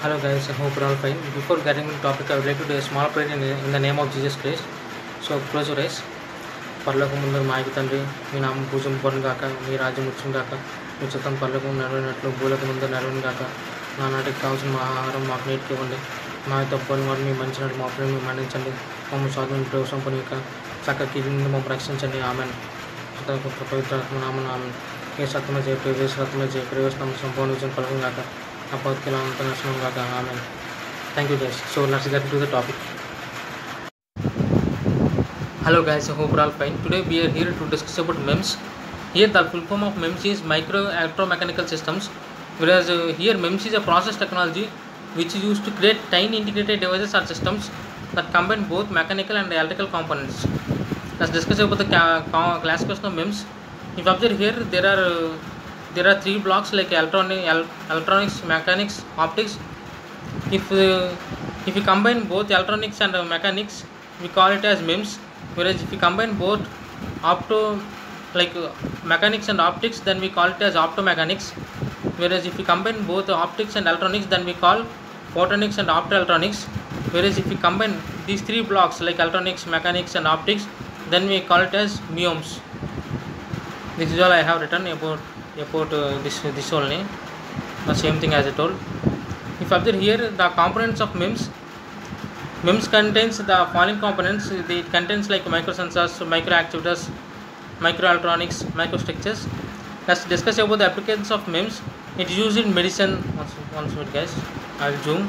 Hello guys, I hope you're all fine. Before getting into the topic, I would like to do a small prayer in the name of Jesus Christ. So close your eyes. పరలోకముందు మాయకు తండ్రి మీ నామం పూజింపబడును గాక, మీ రాజ్యం వచ్చును గాక, మీ చిత్తం పరలోకం నెరవేరినట్లు భూలోకం ముందు నెరవేరును గాక. నానాటికి కావాల్సిన మా ఆహారం మాకు నేటికి ఇవ్వండి. మా తప్పుని వారు మీ మంచినట్టు మా ప్రేమ మేము మన్నించండి. మమ్మల్ని స్వాధీనం ప్రవేశం పొనిక చక్క కీడి నుండి మమ్మల్ని రక్షించండి. ఆమెన్. పవిత్రాత్మ నామం ఆమెన్. ఏ సత్యమే జయ ప్రవేశ రత్మే జయ ప్రవేశ నామ సంపూర్ణ విజయం కలుగును గాక. Apatkilananta National Gaga. Amen. Thank you guys. So let's get into the topic. Hello guys, I hope you're all fine. Today we are here to discuss about MEMS. Here the full form of MEMS is micro electromechanical systems, whereas here MEMS is a process technology which is used to create tiny integrated devices or systems that combine both mechanical and electrical components. Let's discuss about the classification of MEMS. If you observe here, there are three blocks like electronics, mechanics, optics. If you combine both electronics and mechanics, we call it as MEMS. Whereas if you combine both mechanics and optics, then we call it as optomechanics. Whereas if you combine both optics and electronics, then we call photonics and optoelectronics. Whereas if you combine these three blocks like electronics, mechanics and optics, then we call it as MEMS. This is all I have written about this only, the same thing as I told. If you observe here the components of MEMS contains the following components. It contains like microsensors, microactuators, microelectronics, microstructures. Let's discuss about the applications of MEMS. It is used in medicine. One minute guys, I'll zoom.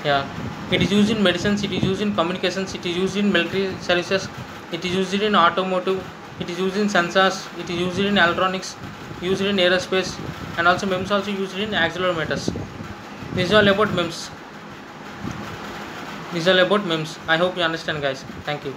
Yeah, it is used in medicines, it is used in communications, it is used in military services, it is used in automotive, it is used in sensors, it is used in electronics, used in aerospace, and also MEMS also used in accelerometers. This is all about MEMS. I hope you understand guys. Thank you.